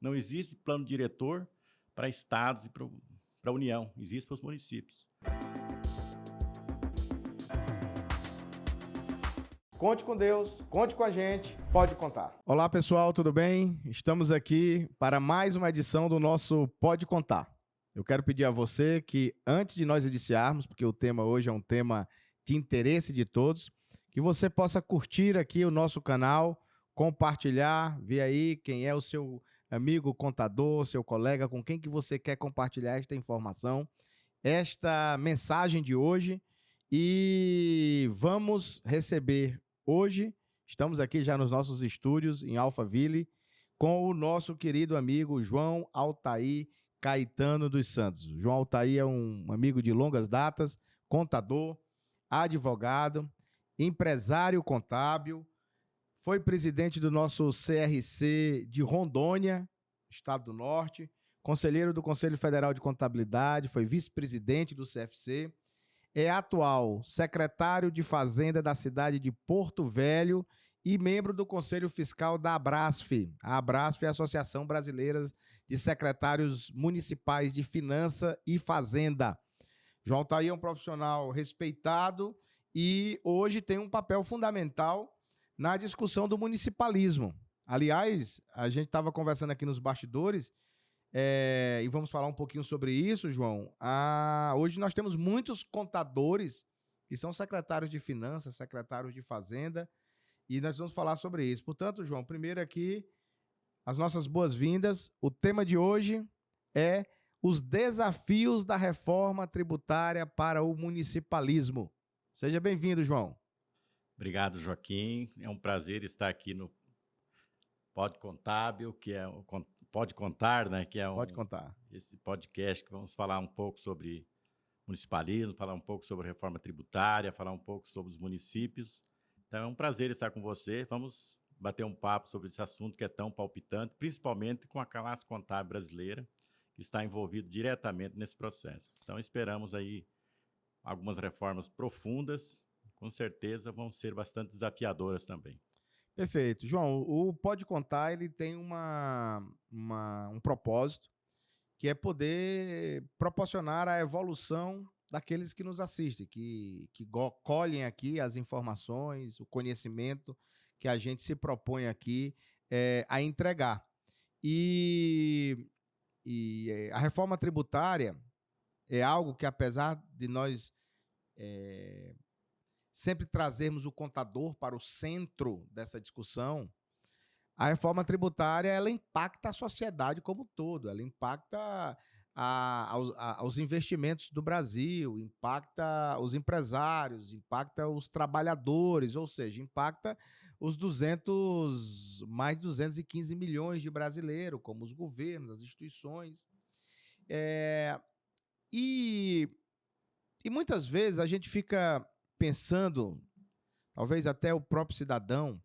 Não existe plano diretor para estados e para a União, existe para os municípios. Conte com Deus, conte com a gente, pode contar. Olá pessoal, tudo bem? Estamos aqui para mais uma edição do nosso Pode Contar. Eu quero pedir a você que antes de nós iniciarmos, porque o tema hoje é um tema de interesse de todos, que você possa curtir aqui o nosso canal, compartilhar, ver aí quem é o seu amigo contador, seu colega, com quem que você quer compartilhar esta informação, esta mensagem de hoje. E vamos receber hoje, estamos aqui já nos nossos estúdios em Alphaville, com o nosso querido amigo João Altair Caetano dos Santos. João Altair é um amigo de longas datas, contador, advogado, empresário contábil, foi presidente do nosso CRC de Rondônia, Estado do Norte, conselheiro do Conselho Federal de Contabilidade, foi vice-presidente do CFC, é atual secretário de Fazenda da cidade de Porto Velho e membro do Conselho Fiscal da Abrasf. A Abrasf é a Associação Brasileira de Secretários Municipais de Finança e Fazenda. João Altair é um profissional respeitado e hoje tem um papel fundamental na discussão do municipalismo. Aliás, a gente estava conversando aqui nos bastidores e vamos falar um pouquinho sobre isso, João. Hoje nós temos muitos contadores que são secretários de Finanças, secretários de Fazenda, e nós vamos falar sobre isso. Portanto, João, primeiro aqui, as nossas boas-vindas. O tema de hoje é os desafios da reforma tributária para o municipalismo. Seja bem-vindo, João. Obrigado, Joaquim. É um prazer estar aqui no Pode Contábil, que é o Pode Contar, né? Que é Pode contar. Esse podcast que vamos falar um pouco sobre municipalismo, falar um pouco sobre reforma tributária, falar um pouco sobre os municípios. Então é um prazer estar com você. Vamos bater um papo sobre esse assunto que é tão palpitante, principalmente com a classe contábil brasileira, que está envolvida diretamente nesse processo. Então esperamos aí algumas reformas profundas, com certeza vão ser bastante desafiadoras também. Perfeito. João, o Pode Contar ele tem um propósito, que é poder proporcionar a evolução daqueles que nos assistem, que colhem aqui as informações, o conhecimento que a gente se propõe aqui a entregar. E a reforma tributária é algo que, apesar de nós sempre trazermos o contador para o centro dessa discussão, a reforma tributária ela impacta a sociedade como um todo, ela impacta aos investimentos do Brasil, impacta os empresários, impacta os trabalhadores, ou seja, impacta os mais de 215 milhões de brasileiros, como os governos, as instituições. E muitas vezes a gente fica pensando, talvez até o próprio cidadão,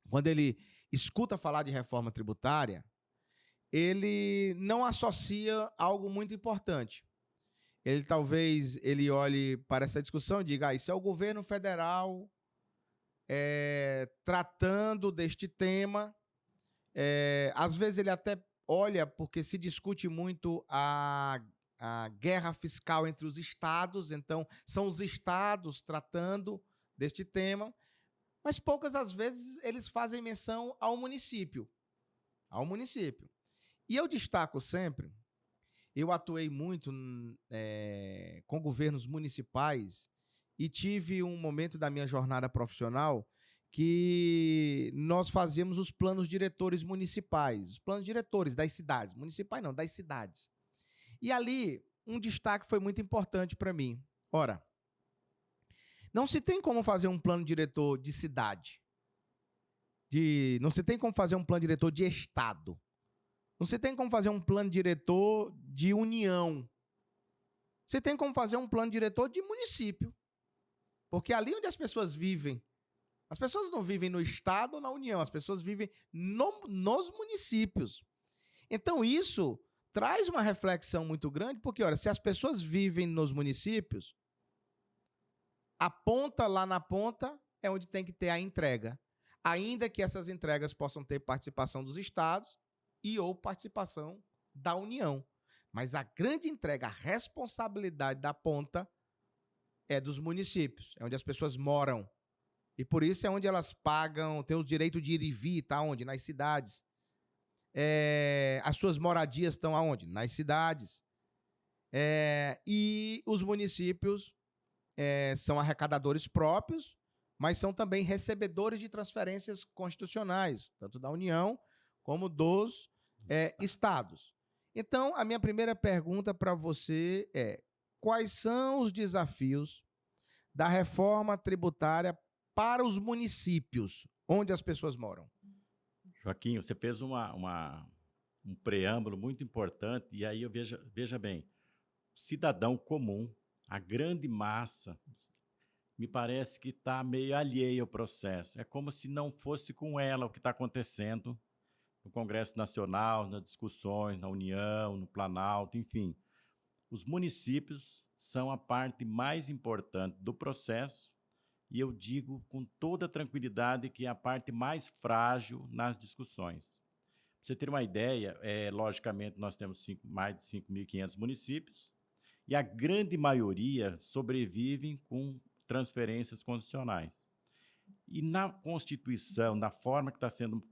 quando ele escuta falar de reforma tributária, ele não associa algo muito importante. Talvez ele olhe para essa discussão e diga, isso é o governo federal tratando deste tema. Às vezes ele até olha, porque se discute muito a guerra fiscal entre os estados, então são os estados tratando deste tema, mas poucas as vezes eles fazem menção ao município. E eu destaco sempre, eu atuei muito com governos municipais e tive um momento da minha jornada profissional que nós fazíamos os planos diretores municipais, os planos diretores das cidades, municipais não, das cidades. E ali, um destaque foi muito importante para mim. Ora, não se tem como fazer um plano diretor de cidade. Não se tem como fazer um plano diretor de estado. Não se tem como fazer um plano diretor de união. Você tem como fazer um plano diretor de município. Porque ali onde as pessoas vivem, as pessoas não vivem no estado ou na união, as pessoas vivem nos municípios. Então isso traz uma reflexão muito grande, porque, olha, se as pessoas vivem nos municípios, a ponta lá na ponta é onde tem que ter a entrega. Ainda que essas entregas possam ter participação dos estados e ou participação da União. Mas a grande entrega, a responsabilidade da ponta é dos municípios, é onde as pessoas moram. E por isso é onde elas pagam, têm o direito de ir e vir, tá onde? Nas cidades. As suas moradias estão aonde? Nas cidades. E os municípios são arrecadadores próprios, mas são também recebedores de transferências constitucionais, tanto da União como dos estados. Então, a minha primeira pergunta para você é: quais são os desafios da reforma tributária para os municípios onde as pessoas moram? Joaquim, você fez um preâmbulo muito importante, e aí veja bem, cidadão comum, a grande massa, me parece que está meio alheio ao processo. É como se não fosse com ela o que está acontecendo no Congresso Nacional, nas discussões, na União, no Planalto, enfim. Os municípios são a parte mais importante do processo, e eu digo com toda tranquilidade que é a parte mais frágil nas discussões. Para você ter uma ideia, logicamente nós temos mais de 5.500 municípios, e a grande maioria sobrevivem com transferências constitucionais. E na Constituição, na forma que está sendo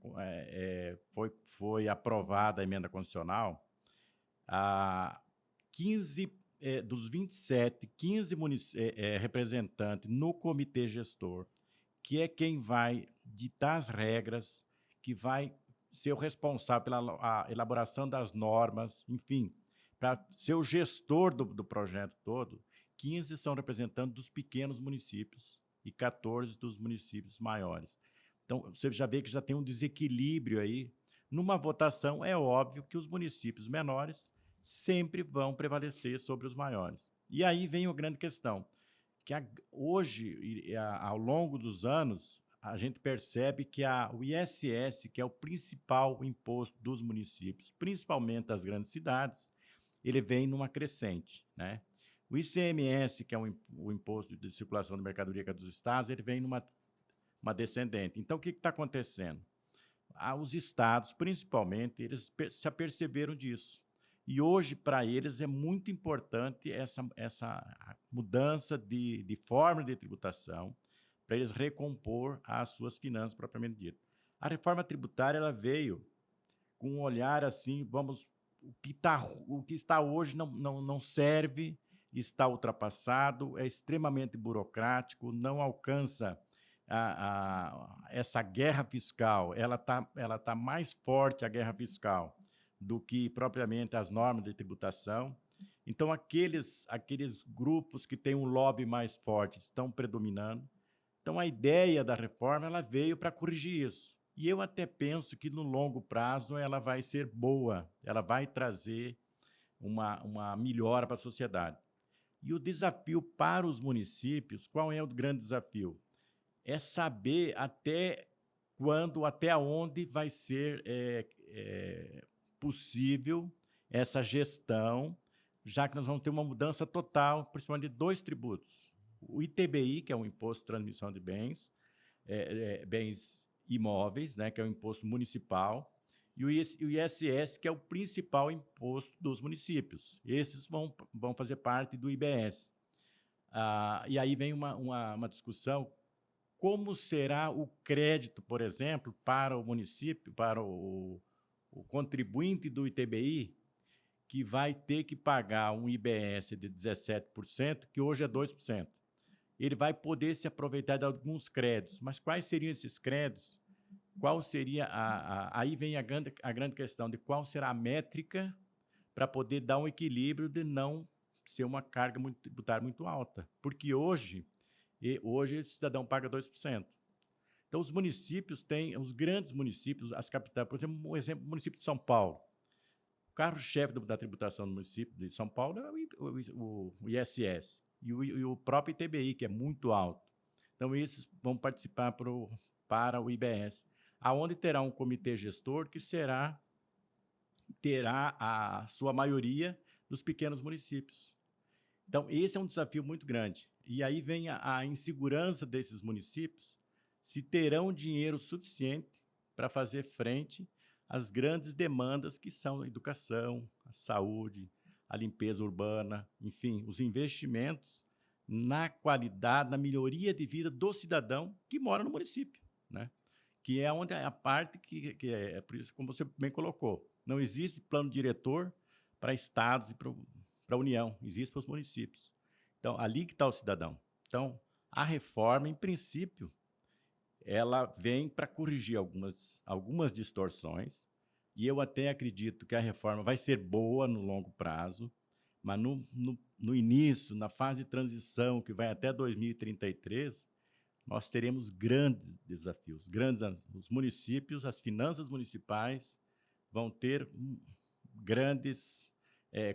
foi aprovada a emenda constitucional, 15 dos 27, 15 representantes no comitê gestor, que é quem vai ditar as regras, que vai ser o responsável pela elaboração das normas, enfim, para ser o gestor do projeto todo. 15 são representantes dos pequenos municípios e 14 dos municípios maiores. Então, você já vê que já tem um desequilíbrio aí. Numa votação, é óbvio que os municípios menores sempre vão prevalecer sobre os maiores. E aí vem a grande questão, que hoje, ao longo dos anos, a gente percebe que o ISS, que é o principal imposto dos municípios, principalmente das grandes cidades, ele vem numa crescente, né? O ICMS, que é o imposto de circulação de mercadoria dos estados, ele vem numa descendente. Então, o que está acontecendo? Os estados, principalmente, eles se aperceberam disso. E hoje, para eles, é muito importante essa mudança de forma de tributação para eles recompor as suas finanças propriamente dito. A reforma tributária ela veio com um olhar assim, o que está hoje não serve, está ultrapassado, é extremamente burocrático, não alcança essa guerra fiscal. Ela tá mais forte, a guerra fiscal, do que propriamente as normas de tributação. Então, aqueles grupos que têm um lobby mais forte estão predominando. Então, a ideia da reforma ela veio para corrigir isso. E eu até penso que, no longo prazo, ela vai ser boa, ela vai trazer uma melhora para a sociedade. E o desafio para os municípios, qual é o grande desafio? É saber até onde vai ser possível essa gestão, já que nós vamos ter uma mudança total, principalmente de 2 tributos. O ITBI, que é o Imposto de Transmissão de Bens, bens imóveis, né, que é o imposto municipal, e o ISS, que é o principal imposto dos municípios. Esses vão fazer parte do IBS. E aí vem uma discussão, como será o crédito, por exemplo, para o município, para o contribuinte do ITBI, que vai ter que pagar um IBS de 17%, que hoje é 2%. Ele vai poder se aproveitar de alguns créditos. Mas quais seriam esses créditos? Qual seria aí vem a grande questão de qual será a métrica para poder dar um equilíbrio de não ser uma carga tributária muito alta. Porque hoje o cidadão paga 2%. Então, os municípios os grandes municípios, as capitais, por exemplo, o município de São Paulo. O carro-chefe da tributação do município de São Paulo é o ISS e o próprio ITBI, que é muito alto. Então, esses vão participar para o IBS, aonde terá um comitê gestor que terá a sua maioria dos pequenos municípios. Então, esse é um desafio muito grande. E aí vem a insegurança desses municípios, se terão dinheiro suficiente para fazer frente as grandes demandas que são a educação, a saúde, a limpeza urbana, enfim, os investimentos na qualidade, na melhoria de vida do cidadão que mora no município, né? Que é onde a parte que é por isso, como você bem colocou, não existe plano diretor para estados e para a União, existe para os municípios. Então, ali que está o cidadão. Então, a reforma, em princípio, ela vem para corrigir algumas distorções, e eu até acredito que a reforma vai ser boa no longo prazo, mas no início, na fase de transição, que vai até 2033, nós teremos grandes desafios. Os municípios, as finanças municipais vão ter grandes,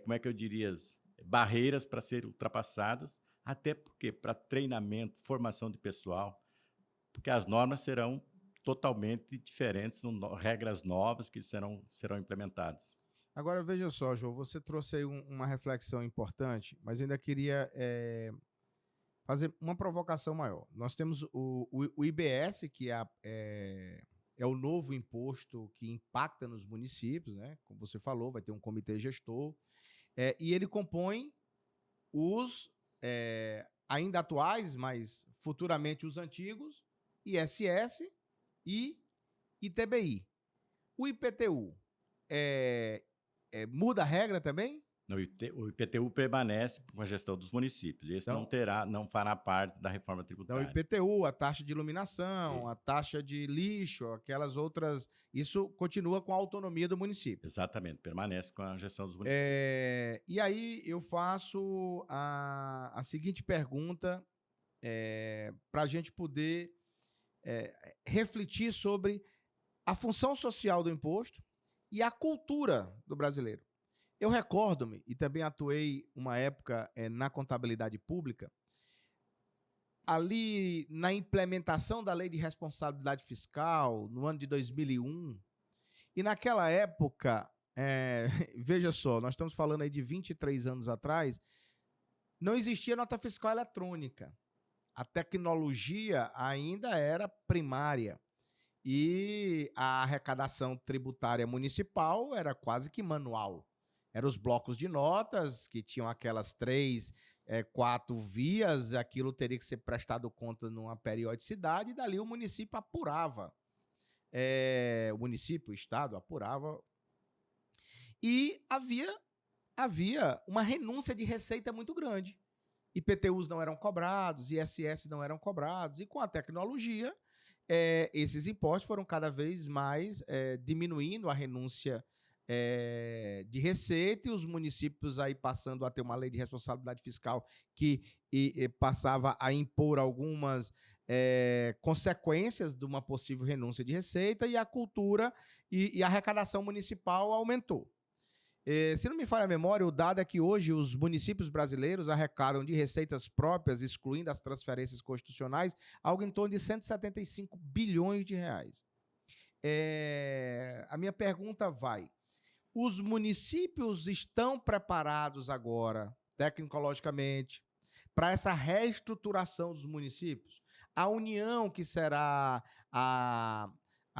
como é que eu diria, barreiras para serem ultrapassadas, até porque para treinamento, formação de pessoal, porque as normas serão totalmente diferentes, regras novas que serão implementadas. Agora, veja só, João, você trouxe aí uma reflexão importante, mas eu ainda queria fazer uma provocação maior. Nós temos o IBS, que é o novo imposto que impacta nos municípios, né? Como você falou, vai ter um comitê gestor, e ele compõe os ainda atuais, mas futuramente os antigos, ISS e ITBI. O IPTU muda a regra também? O IPTU permanece com a gestão dos municípios. Esse Então, não fará parte da reforma tributária. Então, o IPTU, a taxa de iluminação, a taxa de lixo, aquelas outras, isso continua com a autonomia do município. Exatamente, permanece com a gestão dos municípios. E aí eu faço a seguinte pergunta para a gente poder refletir sobre a função social do imposto e a cultura do brasileiro. Eu recordo-me, e também atuei uma época na contabilidade pública, ali na implementação da Lei de Responsabilidade Fiscal, no ano de 2001, e naquela época, veja só, nós estamos falando aí de 23 anos atrás, não existia nota fiscal eletrônica. A tecnologia ainda era primária. E a arrecadação tributária municipal era quase que manual. Eram os blocos de notas, que tinham aquelas 3, 4 vias, aquilo teria que ser prestado conta numa periodicidade, e dali o município apurava. O Estado apurava. E havia uma renúncia de receita muito grande. IPTUs não eram cobrados, ISS não eram cobrados, e com a tecnologia, esses impostos foram cada vez mais diminuindo a renúncia de receita, e os municípios aí passando a ter uma lei de responsabilidade fiscal que passava a impor algumas consequências de uma possível renúncia de receita, e a cultura e a arrecadação municipal aumentou. Se não me falha a memória, o dado é que hoje os municípios brasileiros arrecadam de receitas próprias, excluindo as transferências constitucionais, algo em torno de 175 bilhões de reais. A minha pergunta vai: os municípios estão preparados agora, tecnologicamente, para essa reestruturação dos municípios? A União, que será a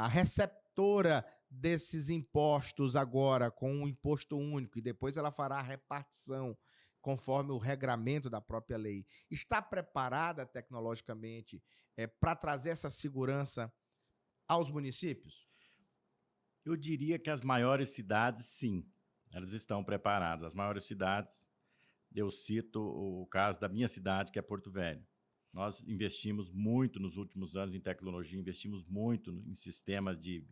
receptora desses impostos agora, com um imposto único, e depois ela fará a repartição conforme o regramento da própria lei, está preparada tecnologicamente para trazer essa segurança aos municípios? Eu diria que as maiores cidades, sim, elas estão preparadas. As maiores cidades, eu cito o caso da minha cidade, que é Porto Velho. Nós investimos muito nos últimos anos em tecnologia, investimos muito em sistemas de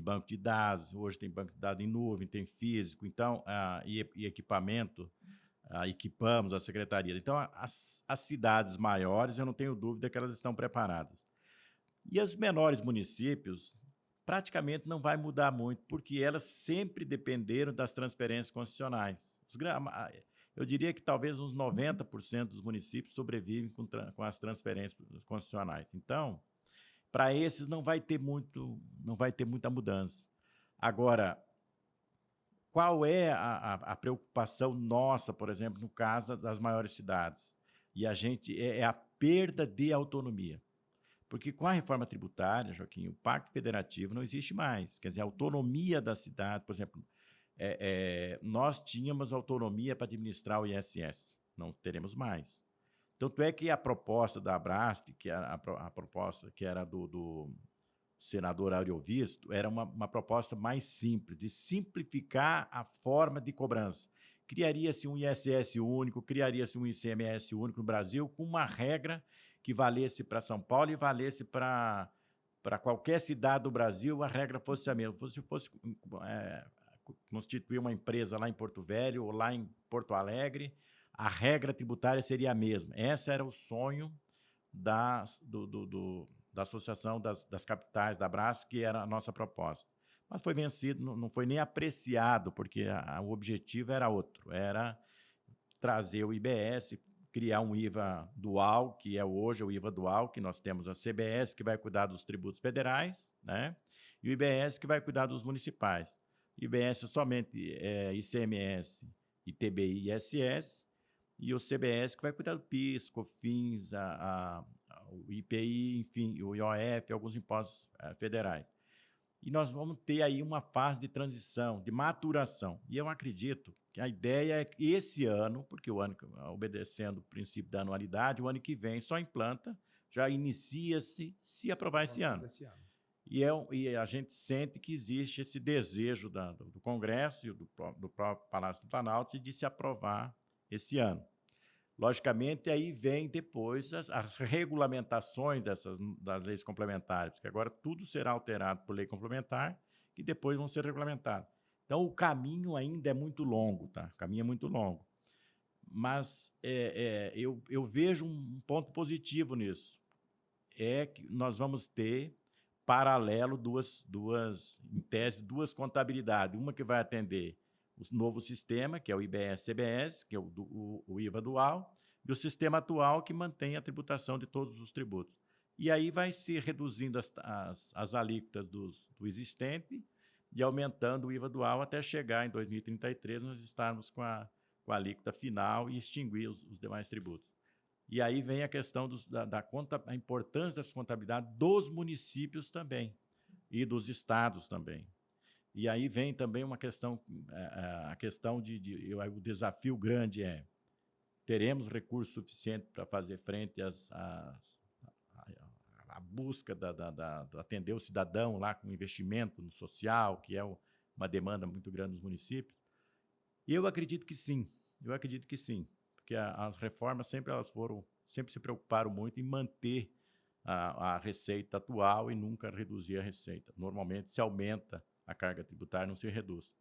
banco de dados. Hoje tem banco de dados em nuvem, tem físico, então, e equipamento, equipamos a secretaria. Então, as cidades maiores, eu não tenho dúvida que elas estão preparadas. E os menores municípios, praticamente não vai mudar muito, porque elas sempre dependeram das transferências constitucionais. Eu diria que talvez uns 90% dos municípios sobrevivem com as transferências constitucionais. Então, para esses não vai ter muita mudança. Agora, qual é a preocupação nossa, por exemplo, no caso das maiores cidades? E a perda de autonomia. Porque com a reforma tributária, Joaquim, o Pacto Federativo não existe mais. Quer dizer, a autonomia da cidade, por exemplo, nós tínhamos autonomia para administrar o ISS, não teremos mais. Tanto é que a proposta da Abrasf, que era a proposta que era do senador Ariovisto, era uma proposta mais simples, de simplificar a forma de cobrança. Criaria-se um ISS único, criaria-se um ICMS único no Brasil, com uma regra que valesse para São Paulo e valesse para qualquer cidade do Brasil, a regra fosse a mesma. Se fosse constituir uma empresa lá em Porto Velho ou lá em Porto Alegre, a regra tributária seria a mesma. Esse era o sonho da Associação das Capitais, da Abrasf, que era a nossa proposta. Mas foi vencido, não foi nem apreciado, porque o objetivo era outro, era trazer o IBS, criar um IVA dual, que é hoje o IVA dual, que nós temos a CBS, que vai cuidar dos tributos federais, né? E o IBS, que vai cuidar dos municipais. O IBS somente ICMS, ITBI e ISS, e o CBS, que vai cuidar do PIS, COFINS, o IPI, enfim, o IOF, alguns impostos federais. E nós vamos ter aí uma fase de transição, de maturação. E eu acredito que a ideia é que esse ano, porque o ano, obedecendo o princípio da anualidade, o ano que vem só implanta, já inicia-se, se aprovar esse ano. E a gente sente que existe esse desejo do Congresso e do próprio Palácio do Planalto de se aprovar esse ano. Logicamente, aí vem depois as regulamentações das leis complementares, porque agora tudo será alterado por lei complementar, que depois vão ser regulamentados. Então, o caminho ainda é muito longo, tá? O caminho é muito longo. Mas eu vejo um ponto positivo nisso. É que nós vamos ter, paralelo, em tese, duas contabilidades. Uma que vai atender o novo sistema, que é o IBS-CBS, que é o IVA dual, e o sistema atual, que mantém a tributação de todos os tributos. E aí vai se reduzindo as alíquotas do existente e aumentando o IVA dual até chegar em 2033, nós estarmos com a alíquota final e extinguir os demais tributos. E aí vem a questão a importância dessa contabilidade dos municípios também e dos estados também. E aí vem também uma questão, a questão o desafio grande teremos recursos suficientes para fazer frente à busca de atender o cidadão lá com investimento no social, que é uma demanda muito grande dos municípios? E eu acredito que sim, porque as reformas sempre se preocuparam muito em manter a receita atual e nunca reduzir a receita. Normalmente se aumenta a carga tributária, não se reduz.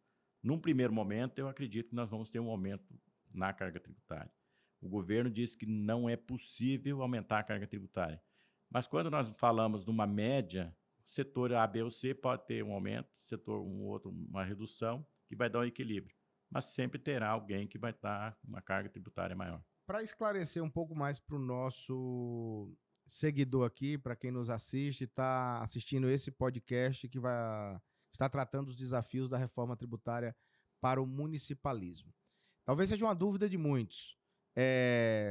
Num primeiro momento, eu acredito que nós vamos ter um aumento na carga tributária. O governo disse que não é possível aumentar a carga tributária. Mas quando nós falamos de uma média, o setor A, B ou C pode ter um aumento, setor outro uma redução, que vai dar um equilíbrio. Mas sempre terá alguém que vai dar uma carga tributária maior. Para esclarecer um pouco mais para o nosso seguidor aqui, para quem nos assiste, está assistindo esse podcast que está tratando os desafios da reforma tributária para o municipalismo. Talvez seja uma dúvida de muitos.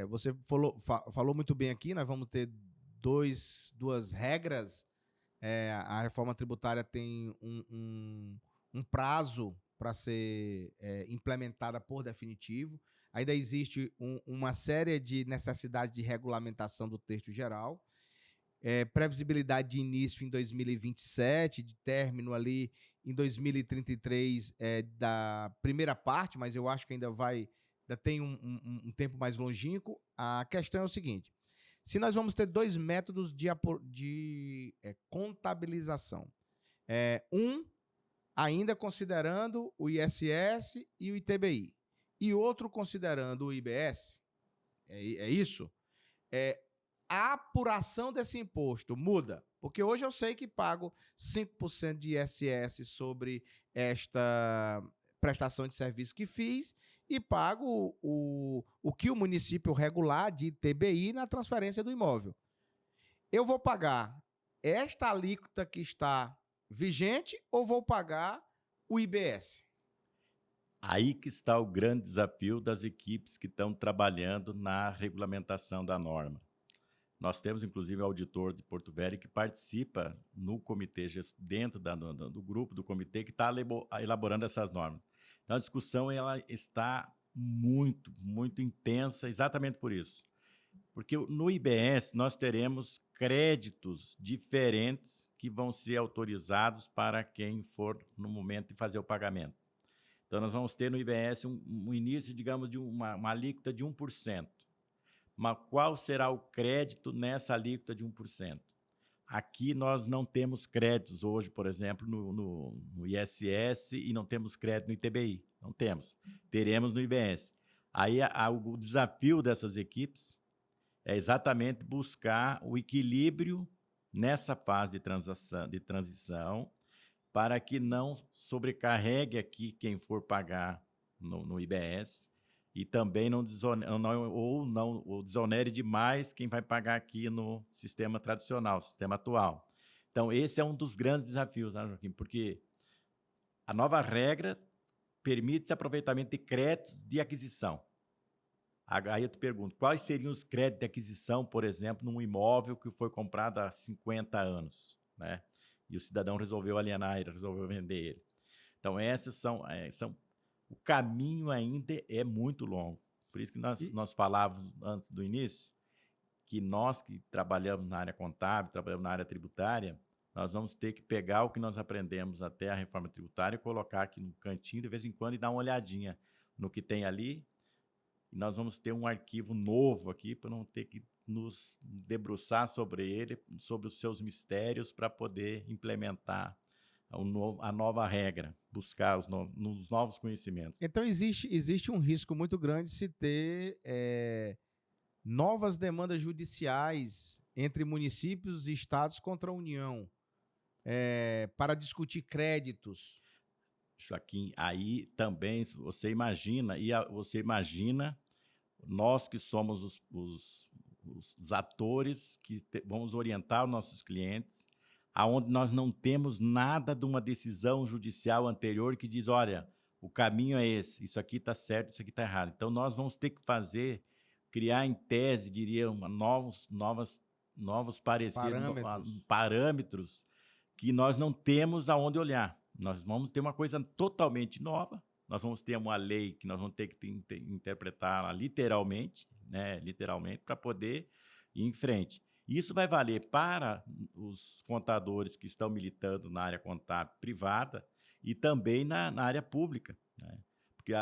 Você falou muito bem aqui, nós vamos ter duas regras. A reforma tributária tem um prazo para ser implementada por definitivo. Ainda existe uma série de necessidades de regulamentação do texto geral. Previsibilidade de início em 2027, de término ali em 2033 da primeira parte, mas eu acho que ainda tem um tempo mais longínquo. A questão é o seguinte: se nós vamos ter dois métodos de contabilização, ainda considerando o ISS e o ITBI, e outro considerando o IBS, é isso? A apuração desse imposto muda, porque hoje eu sei que pago 5% de ISS sobre esta prestação de serviço que fiz e pago o que o município regular de ITBI na transferência do imóvel. Eu vou pagar esta alíquota que está vigente ou vou pagar o IBS? Aí que está o grande desafio das equipes que estão trabalhando na regulamentação da norma. Nós temos, inclusive, um auditor de Porto Velho que participa no comitê, dentro do grupo do comitê que está elaborando essas normas. Então, a discussão ela está muito, muito intensa exatamente por isso. Porque no IBS nós teremos créditos diferentes que vão ser autorizados para quem for no momento de fazer o pagamento. Então, nós vamos ter no IBS um início, digamos, de uma alíquota de 1%. Mas qual será o crédito nessa alíquota de 1%? Aqui nós não temos créditos hoje, por exemplo, no ISS e não temos crédito no ITBI. Não temos. Teremos no IBS. Aí o desafio dessas equipes é exatamente buscar o equilíbrio nessa fase de transição para que não sobrecarregue aqui quem for pagar no IBS e também não desonere demais quem vai pagar aqui no sistema tradicional, sistema atual. Então, esse é um dos grandes desafios, né, Joaquim? Porque a nova regra permite esse aproveitamento de créditos de aquisição. Aí eu te pergunto, quais seriam os créditos de aquisição, por exemplo, num imóvel que foi comprado há 50 anos, né? E o cidadão resolveu alienar ele, resolveu vender ele. Então, essas são o caminho ainda é muito longo. Por isso que nós falávamos antes do início, que nós que trabalhamos na área contábil, trabalhamos na área tributária, nós vamos ter que pegar o que nós aprendemos até a reforma tributária e colocar aqui no cantinho de vez em quando e dar uma olhadinha no que tem ali. E nós vamos ter um arquivo novo aqui para não ter que nos debruçar sobre ele, sobre os seus mistérios, para poder implementar a nova regra, buscar os novos conhecimentos. Então, existe um risco muito grande se ter novas demandas judiciais entre municípios e estados contra a União para discutir créditos. Joaquim, aí também você imagina, nós que somos os atores que vamos orientar os nossos clientes, aonde nós não temos nada de uma decisão judicial anterior que diz, olha, o caminho é esse, isso aqui está certo, isso aqui está errado. Então, nós vamos ter que criar em tese, diria, novos parâmetros que nós não temos aonde olhar. Nós vamos ter uma coisa totalmente nova, nós vamos ter uma lei que nós vamos ter que interpretá-la literalmente, né, para poder ir em frente. Isso vai valer para os contadores que estão militando na área contábil privada e também na área pública, né? Porque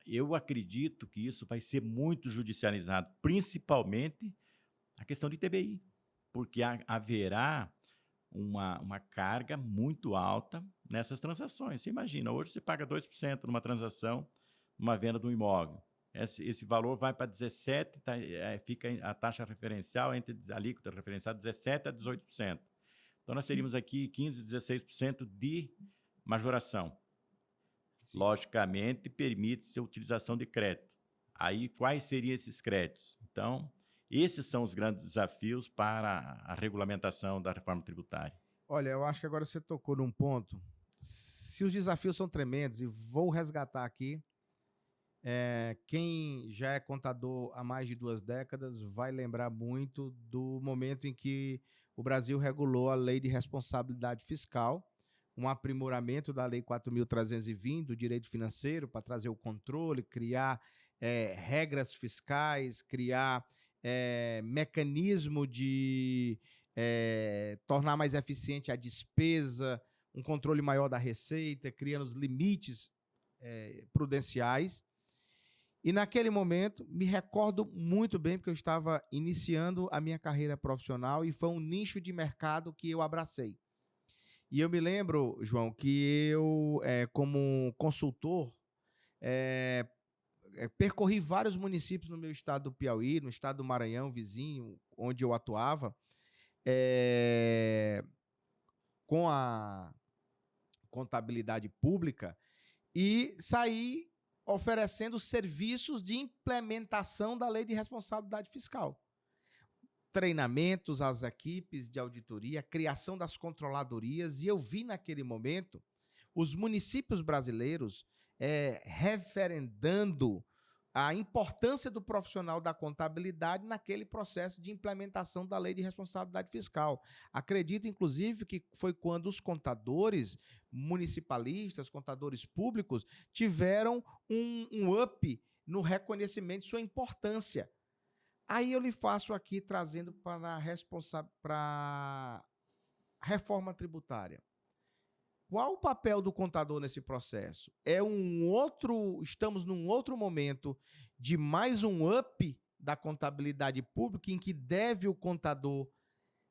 eu acredito que isso vai ser muito judicializado, principalmente a questão de ITBI, porque haverá uma carga muito alta nessas transações. Você imagina, hoje você paga 2% numa transação, numa venda de um imóvel. Esse valor vai para 17%, fica a taxa referencial, entre a alíquota referencial, 17% a 18%. Então, nós teríamos aqui 15%, 16% de majoração. Sim. Logicamente, permite-se a utilização de crédito. Aí, quais seriam esses créditos? Então, esses são os grandes desafios para a regulamentação da reforma tributária. Olha, eu acho que agora você tocou num ponto. Se os desafios são tremendos, e vou resgatar aqui, quem já é contador há mais de 2 décadas vai lembrar muito do momento em que o Brasil regulou a Lei de Responsabilidade Fiscal, um aprimoramento da Lei 4.320 do direito financeiro para trazer o controle, criar regras fiscais, criar mecanismo de tornar mais eficiente a despesa, um controle maior da receita, criando os limites prudenciais. E naquele momento, me recordo muito bem, porque eu estava iniciando a minha carreira profissional e foi um nicho de mercado que eu abracei. E eu me lembro, João, que eu, como consultor, percorri vários municípios no meu estado do Piauí, no estado do Maranhão, vizinho, onde eu atuava, com a contabilidade pública, e saí oferecendo serviços de implementação da Lei de Responsabilidade Fiscal. Treinamentos às equipes de auditoria, criação das controladorias, e eu vi naquele momento os municípios brasileiros referendando a importância do profissional da contabilidade naquele processo de implementação da lei de responsabilidade fiscal. Acredito, inclusive, que foi quando os contadores municipalistas, contadores públicos, tiveram um up no reconhecimento de sua importância. Aí eu lhe faço aqui, trazendo para a reforma tributária. Qual o papel do contador nesse processo? Estamos num outro momento de mais um up da contabilidade pública em que deve o contador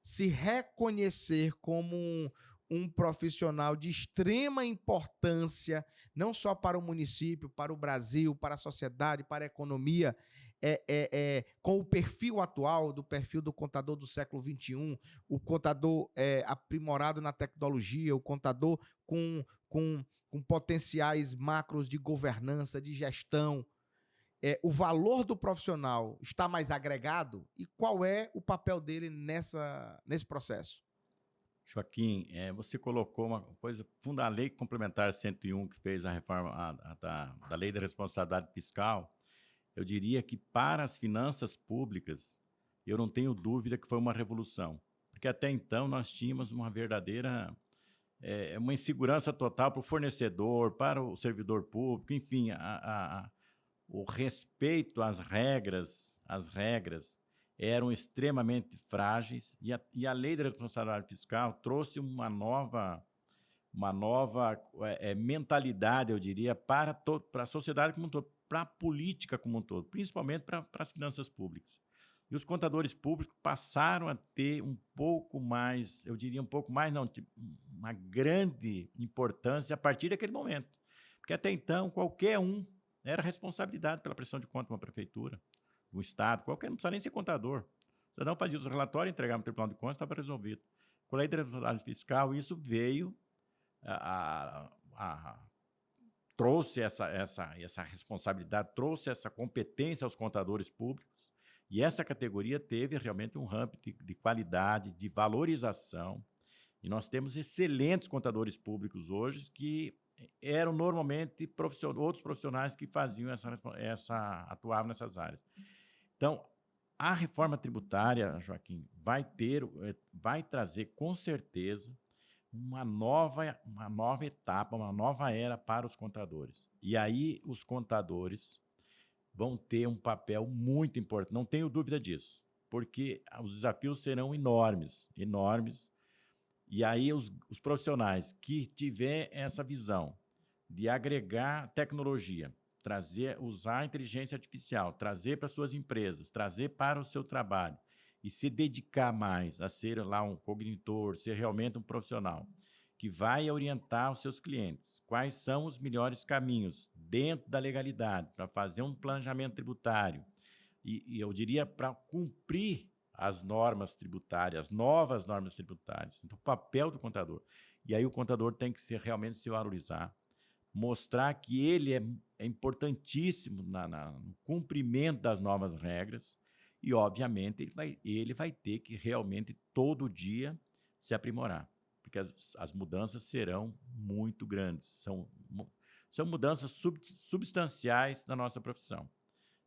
se reconhecer como um profissional de extrema importância, não só para o município, para o Brasil, para a sociedade, para a economia, com o perfil atual, do perfil do contador do século XXI, o contador aprimorado na tecnologia, o contador com potenciais macros de governança, de gestão. O valor do profissional está mais agregado? E qual é o papel dele nesse processo? Joaquim, você colocou uma coisa fundamental, a Lei Complementar 101, que fez a reforma da Lei da Responsabilidade Fiscal. Eu diria que para as finanças públicas, eu não tenho dúvida que foi uma revolução, porque até então nós tínhamos uma verdadeira uma insegurança total para o fornecedor, para o servidor público, enfim, o respeito às regras eram extremamente frágeis e a Lei da Responsabilidade Fiscal trouxe uma nova mentalidade, eu diria, para a sociedade como um todo, para a política como um todo, principalmente para as finanças públicas. E os contadores públicos passaram a ter um pouco mais, eu diria uma grande importância a partir daquele momento. Porque até então, qualquer um era responsabilidade pela prestação de conta de uma prefeitura, do Estado, qualquer, não precisa nem ser contador. O cidadão fazia os relatórios, entregava no Tribunal de Contas, estava resolvido. Com a Lei de Responsabilidade Fiscal, isso veio, trouxe essa responsabilidade, trouxe essa competência aos contadores públicos, e essa categoria teve realmente um ramp de qualidade, de valorização, e nós temos excelentes contadores públicos hoje que eram normalmente outros profissionais que faziam atuavam nessas áreas. Então, a reforma tributária, Joaquim, vai trazer com certeza uma nova etapa, uma nova era para os contadores. E aí os contadores vão ter um papel muito importante, não tenho dúvida disso, porque os desafios serão enormes. E aí os profissionais que tiver essa visão de agregar tecnologia, usar a inteligência artificial, trazer para suas empresas, trazer para o seu trabalho e se dedicar mais a ser lá um cognitor, ser realmente um profissional que vai orientar os seus clientes quais são os melhores caminhos dentro da legalidade para fazer um planejamento tributário e eu diria para cumprir as normas tributárias, as novas normas tributárias. Então, o papel do contador. E aí o contador tem que realmente se valorizar, mostrar que ele é importantíssimo no cumprimento das novas regras e, obviamente, ele vai ter que realmente todo dia se aprimorar, porque as mudanças serão muito grandes, são mudanças substanciais na nossa profissão.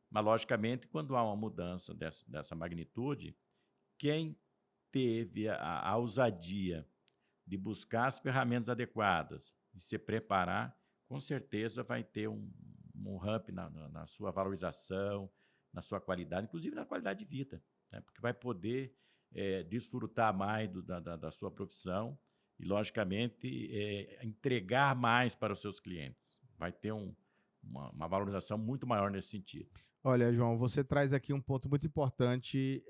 Mas, logicamente, quando há uma mudança dessa magnitude, quem teve a ousadia de buscar as ferramentas adequadas e se preparar, com certeza vai ter um ramp na sua valorização, na sua qualidade, inclusive na qualidade de vida, né? Porque vai poder desfrutar mais da sua profissão e, logicamente, entregar mais para os seus clientes. Vai ter uma valorização muito maior nesse sentido. Olha, João, você traz aqui um ponto muito importante,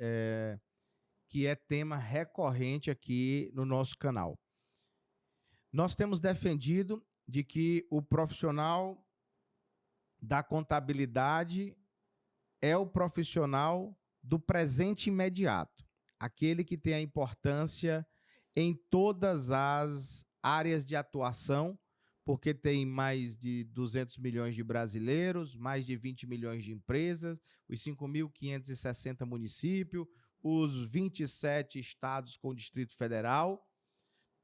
que é tema recorrente aqui no nosso canal. Nós temos defendido de que o profissional da contabilidade é o profissional do presente imediato, aquele que tem a importância em todas as áreas de atuação, porque tem mais de 200 milhões de brasileiros, mais de 20 milhões de empresas, os 5.560 municípios, os 27 estados com o Distrito Federal,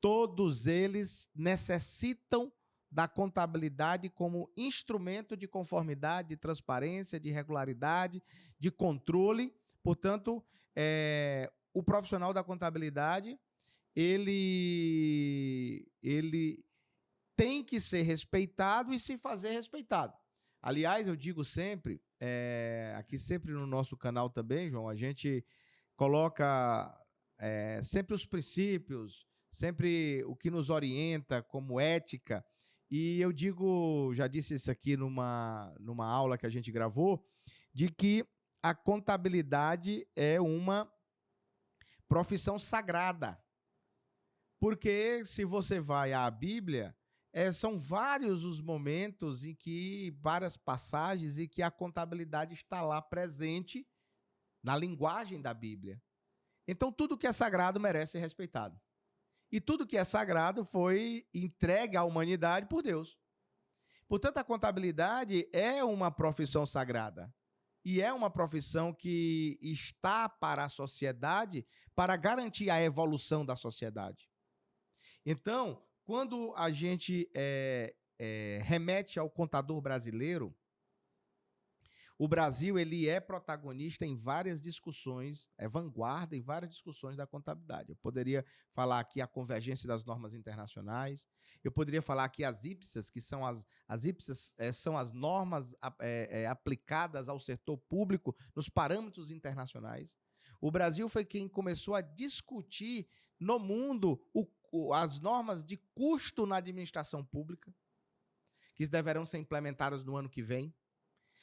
todos eles necessitam da contabilidade como instrumento de conformidade, de transparência, de regularidade, de controle. Portanto, o profissional da contabilidade, ele tem que ser respeitado e se fazer respeitado. Aliás, eu digo sempre, aqui sempre no nosso canal também, João, a gente coloca sempre os princípios, sempre o que nos orienta como ética. E eu digo, já disse isso aqui numa aula que a gente gravou, de que a contabilidade é uma profissão sagrada. Porque se você vai à Bíblia, são vários os momentos em que, várias passagens em que a contabilidade está lá presente na linguagem da Bíblia. Então, tudo que é sagrado merece ser respeitado. E tudo que é sagrado foi entregue à humanidade por Deus. Portanto, a contabilidade é uma profissão sagrada. E é uma profissão que está para a sociedade para garantir a evolução da sociedade. Então, quando a gente remete ao contador brasileiro, o Brasil ele é protagonista em várias discussões, vanguarda em várias discussões da contabilidade. Eu poderia falar aqui a convergência das normas internacionais, eu poderia falar aqui as IPSAS, que são as IPSAS são as normas aplicadas ao setor público nos parâmetros internacionais. O Brasil foi quem começou a discutir no mundo as normas de custo na administração pública, que deverão ser implementadas no ano que vem.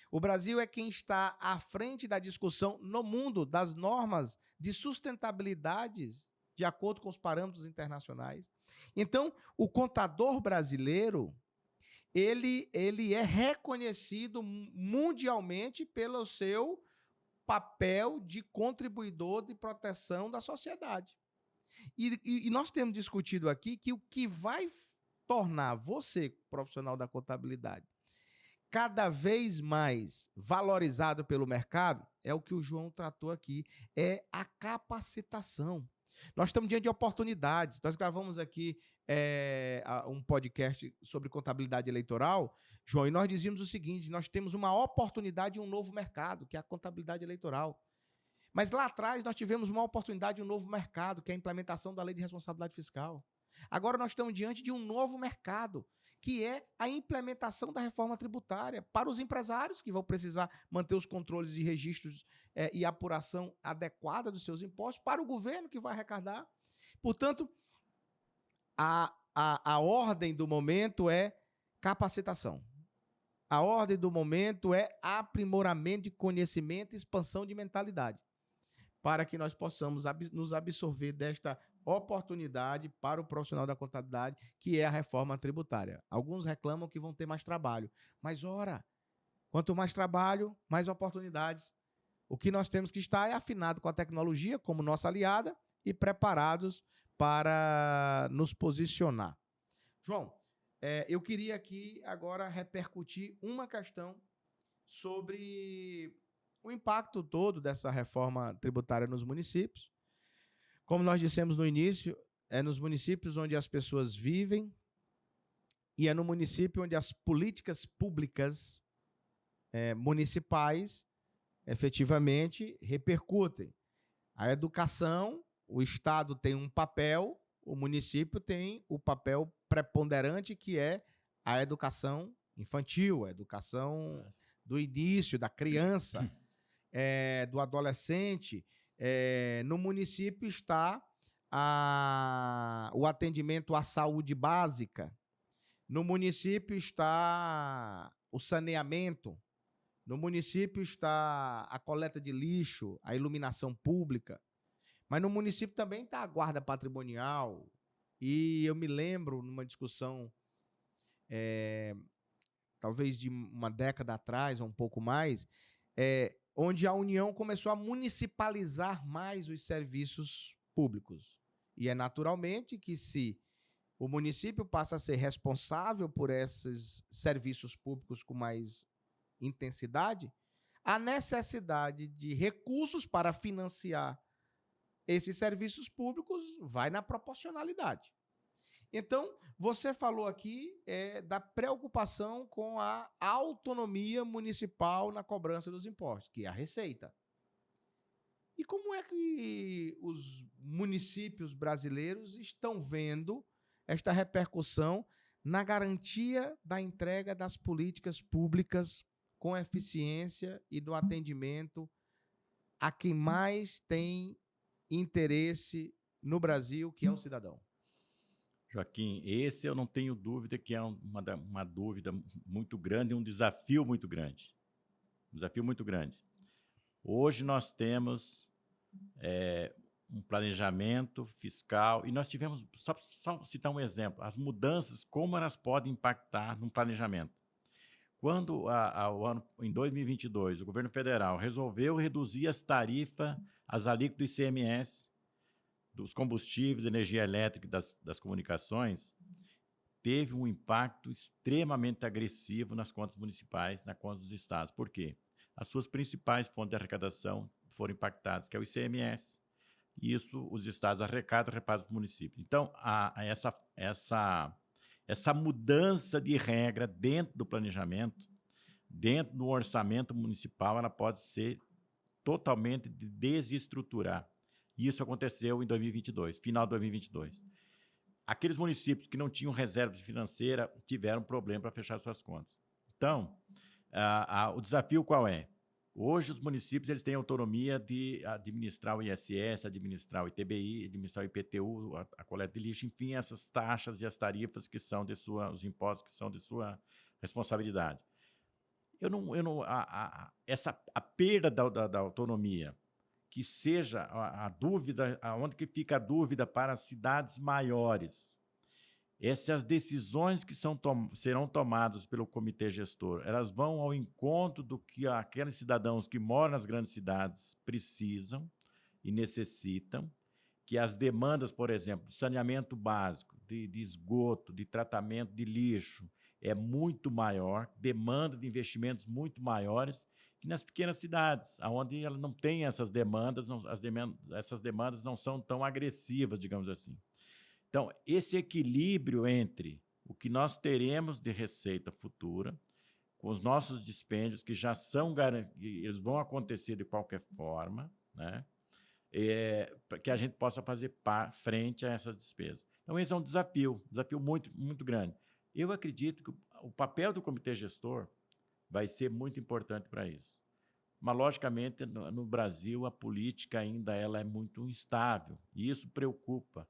O Brasil é quem está à frente da discussão no mundo das normas de sustentabilidade de acordo com os parâmetros internacionais. Então, o contador brasileiro, ele é reconhecido mundialmente pelo seu papel de contribuidor de proteção da sociedade. E nós temos discutido aqui que o que vai tornar você, profissional da contabilidade, cada vez mais valorizado pelo mercado, é o que o João tratou aqui, é a capacitação. Nós estamos diante de oportunidades. Nós gravamos aqui um podcast sobre contabilidade eleitoral, João, e nós dizíamos o seguinte: nós temos uma oportunidade e um novo mercado, que é a contabilidade eleitoral. Mas lá atrás nós tivemos uma oportunidade e um novo mercado, que é a implementação da Lei de Responsabilidade Fiscal. Agora nós estamos diante de um novo mercado, que é a implementação da reforma tributária para os empresários, que vão precisar manter os controles e registros e apuração adequada dos seus impostos, para o governo, que vai arrecadar. Portanto, a ordem do momento é capacitação. A ordem do momento é aprimoramento de conhecimento e expansão de mentalidade, para que nós possamos nos absorver desta oportunidade para o profissional da contabilidade, que é a reforma tributária. Alguns reclamam que vão ter mais trabalho, mas ora, quanto mais trabalho, mais oportunidades. O que nós temos que estar é afinado com a tecnologia como nossa aliada e preparados para nos posicionar. João, eu queria aqui agora repercutir uma questão sobre o impacto todo dessa reforma tributária nos municípios. Como nós dissemos no início, é nos municípios onde as pessoas vivem e é no município onde as políticas públicas municipais efetivamente repercutem. A educação, o Estado tem um papel, o município tem o papel preponderante, que é a educação infantil, a educação do início, da criança, do adolescente. No município está o atendimento à saúde básica. No município está o saneamento. No município está a coleta de lixo, a iluminação pública. Mas no município também está a guarda patrimonial. E eu me lembro, numa discussão, talvez de uma década atrás, ou um pouco mais, onde a União começou a municipalizar mais os serviços públicos. E é naturalmente que, se o município passa a ser responsável por esses serviços públicos com mais intensidade, a necessidade de recursos para financiar esses serviços públicos vai na proporcionalidade. Então, você falou aqui da preocupação com a autonomia municipal na cobrança dos impostos, que é a Receita. E como é que os municípios brasileiros estão vendo esta repercussão na garantia da entrega das políticas públicas com eficiência e do atendimento a quem mais tem interesse no Brasil, que é o cidadão? Joaquim, esse eu não tenho dúvida que é uma dúvida muito grande, um desafio muito grande. Um desafio muito grande. Hoje nós temos um planejamento fiscal e nós tivemos, só citar um exemplo, as mudanças, como elas podem impactar no planejamento. Quando, em 2022, o governo federal resolveu reduzir as tarifas, as alíquotas do ICMS, dos combustíveis, energia elétrica das comunicações, teve um impacto extremamente agressivo nas contas municipais, na conta dos estados. Por quê? As suas principais fontes de arrecadação foram impactadas, que é o ICMS. Isso os estados arrecadam, repassam para os municípios. Então, essa mudança de regra dentro do planejamento, dentro do orçamento municipal, ela pode ser totalmente de desestruturar. Isso aconteceu em 2022, final de 2022. Aqueles municípios que não tinham reserva financeira tiveram problema para fechar suas contas. Então, o desafio qual é? Hoje, os municípios eles têm autonomia de administrar o ISS, administrar o ITBI, administrar o IPTU, a coleta de lixo, enfim, essas taxas e as tarifas que são os impostos que são de sua responsabilidade. A perda da autonomia, que seja a dúvida, onde que fica a dúvida para as cidades maiores. Essas decisões que serão tomadas pelo comitê gestor, elas vão ao encontro do que aqueles cidadãos que moram nas grandes cidades precisam e necessitam, que as demandas, por exemplo, de saneamento básico, de esgoto, de tratamento de lixo, é muito maior, demanda de investimentos muito maiores que nas pequenas cidades, onde ela não tem essas demandas, essas demandas não são tão agressivas, digamos assim. Então, esse equilíbrio entre o que nós teremos de receita futura, com os nossos dispêndios, que já são garantidos, eles vão acontecer de qualquer forma, né? Para que a gente possa fazer frente a essas despesas. Então, esse é um desafio muito, muito grande. Eu acredito que o papel do comitê gestor vai ser muito importante para isso. Mas, logicamente, no Brasil, a política ainda ela é muito instável, e isso preocupa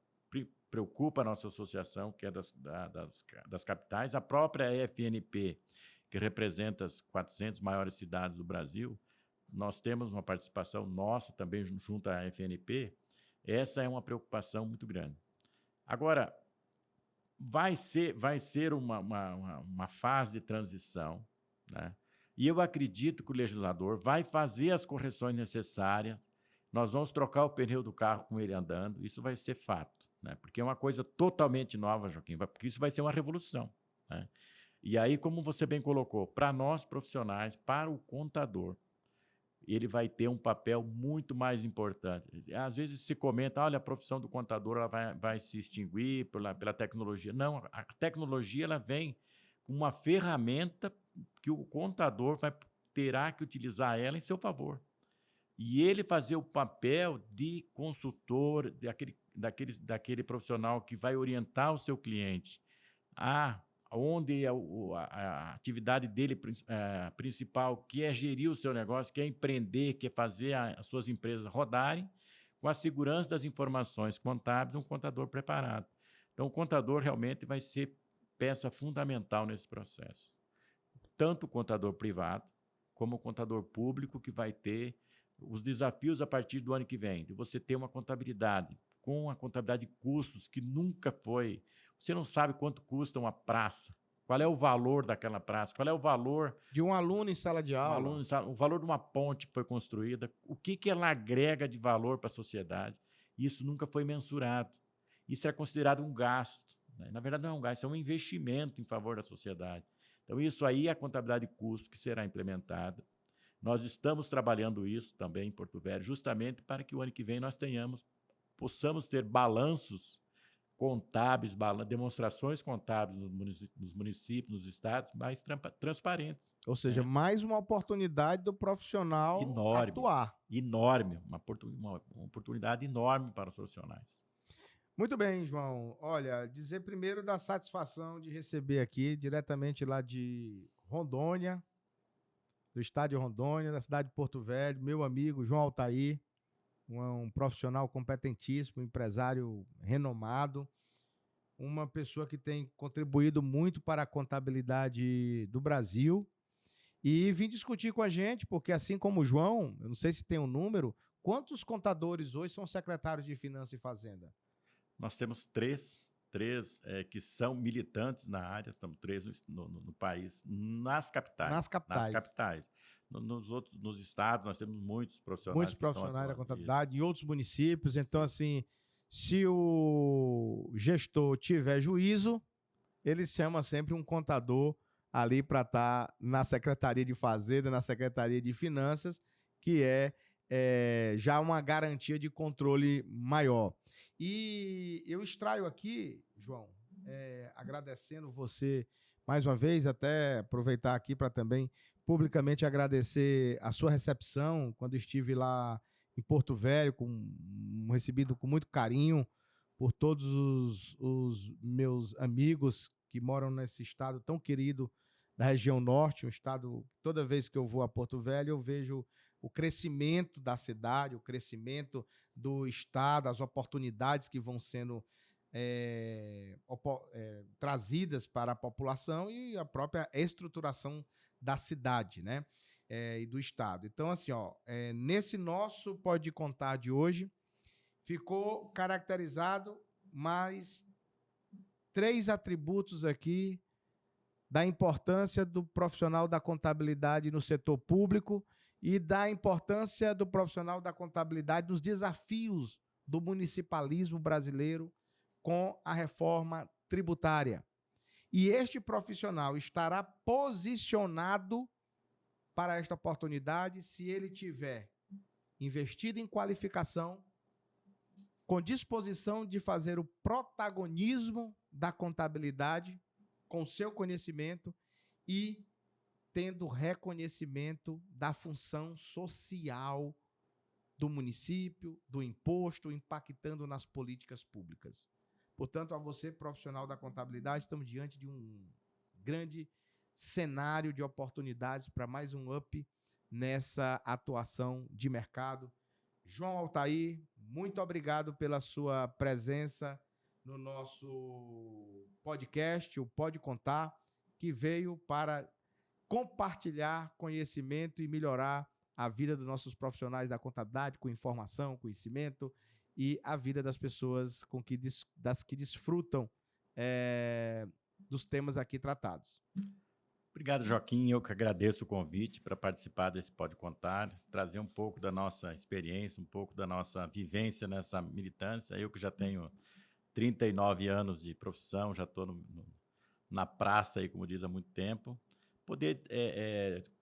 a nossa associação, que é das capitais. A própria FNP, que representa as 400 maiores cidades do Brasil, nós temos uma participação nossa também junto à FNP. Essa é uma preocupação muito grande. Agora, vai ser uma fase de transição, né? E eu acredito que o legislador vai fazer as correções necessárias. Nós vamos trocar o pneu do carro com ele andando, isso vai ser fato, né? Porque é uma coisa totalmente nova, Joaquim, porque isso vai ser uma revolução, né? E aí, como você bem colocou, para nós profissionais, para o contador, ele vai ter um papel muito mais importante. Às vezes se comenta, olha, a profissão do contador ela vai se extinguir pela tecnologia. Não, a tecnologia ela vem com uma ferramenta que o contador terá que utilizar ela em seu favor. E ele fazer o papel de consultor, daquele profissional que vai orientar o seu cliente onde a atividade dele principal, que é gerir o seu negócio, que é empreender, que é fazer as suas empresas rodarem, com a segurança das informações contábeis, um contador preparado. Então, o contador realmente vai ser peça fundamental nesse processo. Tanto o contador privado, como o contador público, que vai ter os desafios a partir do ano que vem, de você ter uma contabilidade, com a contabilidade de custos, que nunca foi. Você não sabe quanto custa uma praça, qual é o valor daquela praça, qual é o valor de um aluno em sala de aula, o valor de uma ponte que foi construída, o que ela agrega de valor para a sociedade. Isso nunca foi mensurado. Isso é considerado um gasto, né? Na verdade, não é um gasto, é um investimento em favor da sociedade. Então, isso aí é a contabilidade de custos que será implementada. Nós estamos trabalhando isso também em Porto Velho, justamente para que o ano que vem nós possamos ter balanços contábeis, demonstrações contábeis nos municípios, nos estados, mais transparentes. Ou seja, mais uma oportunidade do profissional atuar. Enorme, uma oportunidade enorme para os profissionais. Muito bem, João. Olha, dizer primeiro da satisfação de receber aqui, diretamente lá de Rondônia, do estado de Rondônia, da cidade de Porto Velho, meu amigo João Altair, um profissional competentíssimo, empresário renomado, uma pessoa que tem contribuído muito para a contabilidade do Brasil, e vim discutir com a gente, porque assim como o João, eu não sei se tem um número, quantos contadores hoje são secretários de Finanças e Fazenda? Nós temos três que são militantes na área, estamos 3 no país, nas capitais. Nos estados, nós temos muitos profissionais. Muitos profissionais da contabilidade, em outros municípios. Então, assim, se o gestor tiver juízo, ele chama sempre um contador ali para estar na Secretaria de Fazenda, na Secretaria de Finanças, que é já uma garantia de controle maior. E eu extraio aqui, João, agradecendo você mais uma vez, até aproveitar aqui para também publicamente agradecer a sua recepção quando estive lá em Porto Velho, recebido com muito carinho por todos os meus amigos que moram nesse estado tão querido da região norte, um estado, toda vez que eu vou a Porto Velho, eu vejo o crescimento da cidade, o crescimento do estado, as oportunidades que vão sendo trazidas para a população e a própria estruturação da cidade, né? E do estado. Então, assim, nesse nosso Pode Contar de hoje, ficou caracterizado mais 3 atributos aqui da importância do profissional da contabilidade no setor público e da importância do profissional da contabilidade nos desafios do municipalismo brasileiro com a reforma tributária. E este profissional estará posicionado para esta oportunidade se ele tiver investido em qualificação, com disposição de fazer o protagonismo da contabilidade, com seu conhecimento e tendo reconhecimento da função social do município, do imposto, impactando nas políticas públicas. Portanto, a você, profissional da contabilidade, estamos diante de um grande cenário de oportunidades para mais um up nessa atuação de mercado. João Altair, muito obrigado pela sua presença no nosso podcast, o Pode Contar, que veio para compartilhar conhecimento e melhorar a vida dos nossos profissionais da contabilidade, com informação, conhecimento e a vida das pessoas das que desfrutam dos temas aqui tratados. Obrigado, Joaquim. Eu que agradeço o convite para participar desse Pode Contar, trazer um pouco da nossa experiência, um pouco da nossa vivência nessa militância. Eu que já tenho 39 anos de profissão, já estou na praça, aí, como diz, há muito tempo. Poder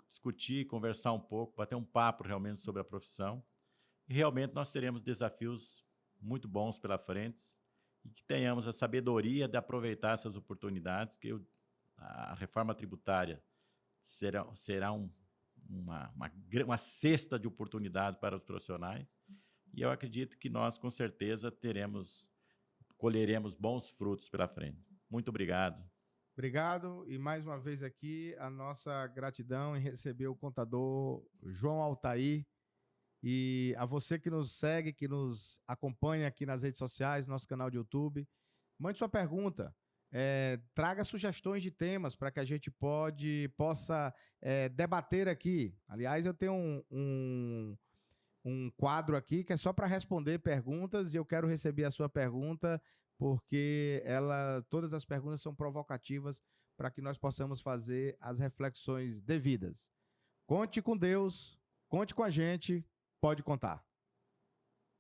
discutir, conversar um pouco, bater um papo realmente sobre a profissão. E realmente nós teremos desafios muito bons pela frente e que tenhamos a sabedoria de aproveitar essas oportunidades, que a reforma tributária será uma cesta de oportunidades para os profissionais, e eu acredito que nós, com certeza, colheremos bons frutos pela frente. Muito obrigado. Obrigado, e mais uma vez aqui a nossa gratidão em receber o contador João Altair, e a você que nos segue, que nos acompanha aqui nas redes sociais, nosso canal de YouTube, mande sua pergunta. Traga sugestões de temas para que a gente possa debater aqui. Aliás, eu tenho um quadro aqui que é só para responder perguntas, e eu quero receber a sua pergunta, porque todas as perguntas são provocativas para que nós possamos fazer as reflexões devidas. Conte com Deus, conte com a gente, pode contar.